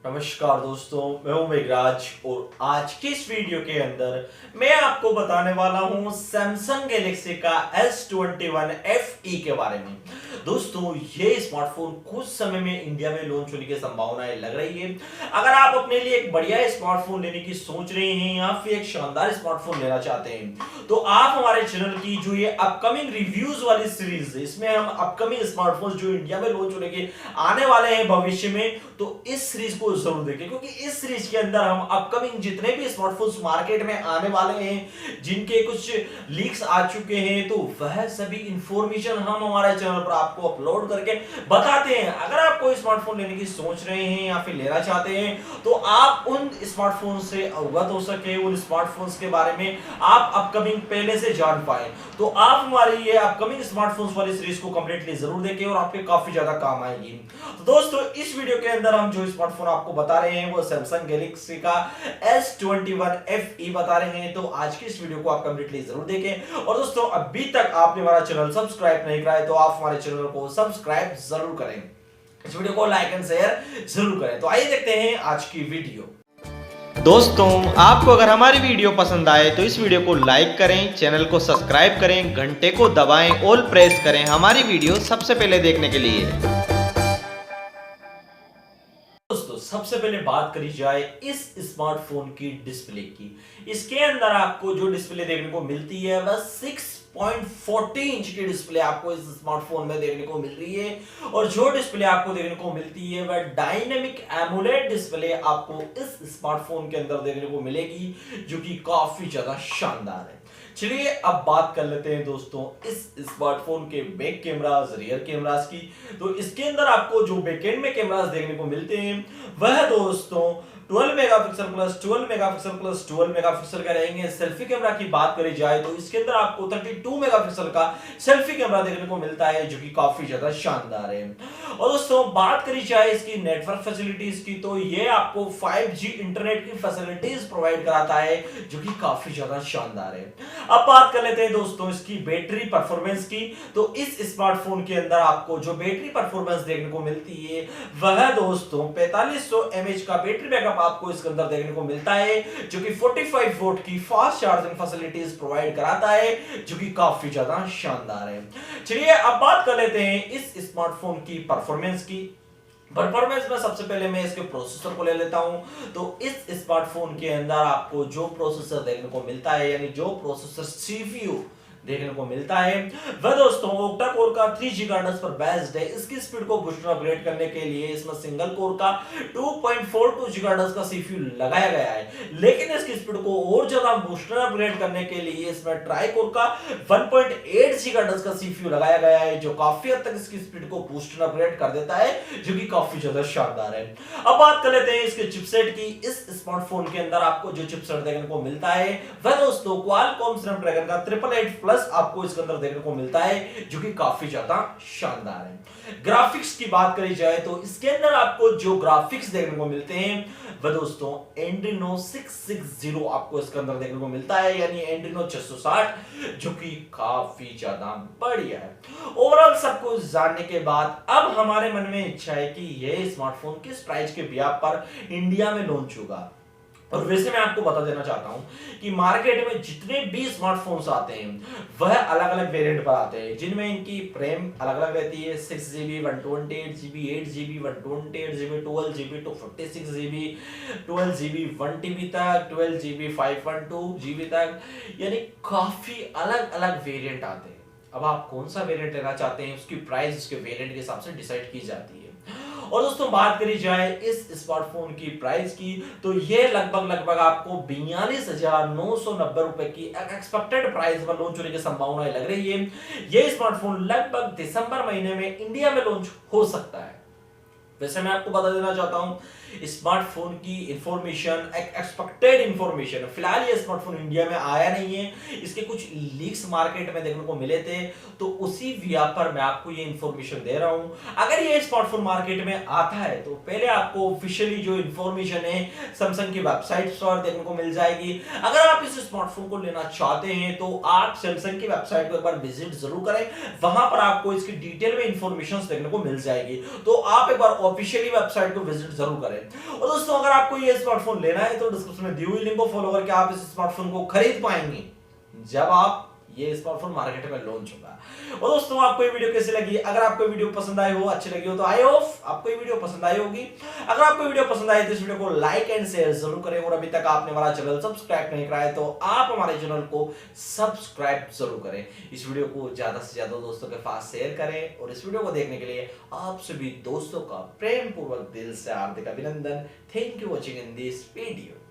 नमस्कार दोस्तों, मैं हूं मेघराज और आज की इस वीडियो के अंदर मैं आपको बताने वाला हूं सैमसंग गैलेक्सी का S21 FE के बारे में। दोस्तों, ये स्मार्टफोन कुछ समय में इंडिया में लॉन्च होने की संभावनाएं लग रही है। अगर आप अपने लिए एक बढ़िया स्मार्टफोन लेने की सोच रहे हैं या फिर एक शानदार स्मार्टफोन लेना चाहते हैं तो आप हमारे चैनल की जो ये अपकमिंग रिव्यूज वाली सीरीज है, इसमें हम अपकमिंग स्मार्टफोन जो इंडिया में लॉन्च होने के आने वाले हैं भविष्य में, तो इस सीरीज को जरूर देखें क्योंकि इस सीरीज के अंदर हम अपकमिंग जितने भी स्मार्टफोन्स मार्केट में आने वाले हैं, जिनके कुछ लीक्स आ चुके हैं, तो वह सभी इंफॉर्मेशन हम हमारे चैनल पर आपको अपलोड करके बताते हैं। अगर आप कोई स्मार्टफोन लेने की सोच रहे हैं या फिर लेना चाहते हैं तो आप उन स्मार्टफोन से अवगत हो सके, उन स्मार्टफोन्स के बारे में आप अपकमिंग पहले से जान पाए, तो आप हमारी ये अपकमिंग स्मार्टफोन्स वाली सीरीज को कंप्लीटली जरूर देखें और आपके काफी ज्यादा काम आएगी। तो दोस्तों, इस वीडियो के अंदर हम जो स्मार्टफोन आपको बता रहे हैं वो सैमसंग गैलेक्सी का S21 FE बता रहे हैं। तो आज की इस वीडियो को आप कंप्लीटली जरूर देखें। और दोस्तों, अभी तक आपने हमारा चैनल सब्सक्राइब नहीं करा है तो आप हमारे चैनल को सब्सक्राइब जरूर करें, इस वीडियो को लाइक एंड शेयर जरूर करें। तो आइए देखते हैं आज की वीडियो। दोस्तों, आपको अगर हमारी वीडियो पसंद आए तो इस वीडियो को लाइक करें, चैनल को सब्सक्राइब करें, घंटे को दबाएं, ऑल प्रेस करें हमारी वीडियो सबसे पहले देखने के लिए। दोस्तों, सबसे पहले बात करी जाए इस स्मार्टफोन की डिस्प्ले की। इसके अंदर आपको जो डिस्प्ले देखने को मिलती है वह 6.40 इंच की डिस्प्ले आपको इस स्मार्टफोन में देखने को मिल रही है। और जो डिस्प्ले आपको देखने को मिलती है वह डायनेमिक एमोलेड डिस्प्ले आपको इस स्मार्टफोन के अंदर देखने को मिलेगी, जो कि काफी ज्यादा शानदार है। चलिए अब बात कर लेते हैं दोस्तों इस स्मार्टफोन के बैक कैमरास, रियर कैमरास की। तो इसके अंदर आपको जो बैकएंड में कैमरास देखने को मिलते हैं वह दोस्तों 12 megapixel plus 12 megapixel plus 12 megapixel का रहेंगे। सेल्फी कैमरा की बात करी जाए तो इसके अंदर आपको 32 मेगापिक्सल का सेल्फी कैमरा देखने को मिलता है, जो कि काफी ज्यादा शानदार है। और दोस्तों, बात करी जाए इसकी नेटवर्क फैसिलिटीज की, तो ये आपको 5G इंटरनेट की फैसिलिटीज प्रोवाइड कराता है, जो कि काफी ज्यादा शानदार है। अब बात कर लेते हैं दोस्तों इसकी बैटरी परफॉर्मेंस की। तो इस स्मार्टफोन के अंदर आपको जो बैटरी परफॉर्मेंस देखने को मिलती है वह दोस्तों 4500 mAh का बैटरी बैकअप आपको इसके अंदर देखने को मिलता है, जो कि 45 वोल्ट की फास्ट चार्जिंग फैसिलिटीज प्रोवाइड कराता है, जो कि काफी ज्यादा शानदार है। चलिए अब बात कर लेते हैं इस स्मार्टफोन की परफॉर्मेंस की। परफॉर्मेंस में सबसे पहले मैं इसके प्रोसेसर को ले लेता हूं। तो इस स्मार्टफोन के अंदर आपको जो प्रोसेसर देखने को मिलता है, यानी जो प्रोसेसर CPU देखने को मिलता है वह दोस्तों ऑक्टा कोर का 3 गीगाहर्ट्ज पर बेस्ड है। इसकी स्पीड को बूस्ट अपग्रेड करने के लिए इसमें सिंगल कोर का 2.42 गीगाहर्ट्ज का CPU लगाया गया है, लेकिन इसकी स्पीड को और ज्यादा बूस्ट अपग्रेड करने के लिए इसमें ट्राई कोर का 1.8 गीगाहर्ट्ज का CPU लगाया गया है, जो काफी हद तक इसकी स्पीड को बूस्ट अपग्रेड कर देता है, जो कि काफी ज्यादा शानदार है। अब बात कर लेते हैं इसके चिपसेट की। इस स्मार्टफोन के अंदर आपको जो चिपसेट देखने को मिलता है वह दोस्तों क्वालकॉम स्नैपड्रैगन का 888+ आपको इसके अंदर देखने को मिलता है, जो कि काफी ज्यादा शानदार है। ग्राफिक्स की बात करी जाए तो इसके अंदर आपको जो ग्राफिक्स देखने को मिलते हैं वह दोस्तों Adreno 660 आपको इसके अंदर देखने को मिलता है, यानी Adreno 660, जो कि काफी ज्यादा बढ़िया है। ओवरऑल सब कुछ जानने के बाद अब हमारे मन में इच्छा है कि यह स्मार्टफोन किस प्राइस के ब्याज पर इंडिया में लॉन्च होगा। और वैसे मैं आपको बता देना चाहता हूं कि मार्केट में जितने भी स्मार्टफोन्स आते हैं वह अलग अलग वेरिएंट पर आते हैं, जिनमें इनकी रैम अलग अलग रहती है। 6GB, 128GB, 8GB, 128GB, 12GB, 256GB, 12GB, 1TB तक, 12GB, 512GB तक, यानी काफी अलग अलग वेरिएंट आते हैं। अब आप कौन सा वेरिएंट लेना चाहते हैं उसकी प्राइस उसके वेरिएंट के हिसाब से डिसाइड की जाती है। और दोस्तों, बात करी जाए इस स्मार्टफोन की प्राइस की, तो ये लगभग आपको 42,990 रुपए की एक्सपेक्टेड प्राइस पर लॉन्च होने की संभावना लग रही है। ये स्मार्टफोन लगभग दिसंबर महीने में इंडिया में लॉन्च हो सकता है। वैसे मैं आपको बता देना चाहता हूं स्मार्टफोन की इंफॉर्मेशन, एक्सपेक्टेड इंफॉर्मेशन, फिलहाल ये स्मार्टफोन इंडिया में आया नहीं है। इसके कुछ लीक्स मार्केट में देखने को मिले थे, तो उसी व्याप पर मैं आपको ये इंफॉर्मेशन दे रहा हूं। अगर ये स्मार्टफोन मार्केट में आता है तो पहले आपको ऑफिशियली जो इंफॉर्मेशन है सैमसंग की वेबसाइट पर देखने को मिल जाएगी। अगर आप इस स्मार्टफोन को लेना चाहते हैं तो आप सैमसंग की वेबसाइट को एक बार विजिट जरूर करें, वहां पर आपको इसकी डिटेल में इंफॉर्मेशन देखने को मिल जाएगी। तो आप एक बार ऑफिशियली वेबसाइट को विजिट जरूर करें। और दोस्तों अगर आपको ये स्मार्टफोन लेना है तो डिस्क्रिप्शन में दी हुई लिंक को फॉलो करके आप इस स्मार्टफोन को खरीद पाएंगे जब आप ये स्मार्टफोन मार्केट में लॉन्च होगा। और दोस्तों आपको ये वीडियो कैसी लगी? अगर आपको वीडियो पसंद आई हो, अच्छी लगी हो तो आई होप आपको ये वीडियो पसंद आई होगी। अगर आपको वीडियो पसंद आई तो इस वीडियो को लाइक एंड शेयर जरूर करें और अभी तक आपने हमारा चैनल सब्सक्राइब नहीं करा है तो आप हमारे चैनल को सब्सक्राइब जरूर करें। इस वीडियो को ज्यादा से ज्यादा दोस्तों के पास शेयर करें और इस वीडियो को देखने के लिए आप सभी दोस्तों का प्रेम पूर्वक दिल से हार्दिक अभिनंदन। Thank you watching in this video.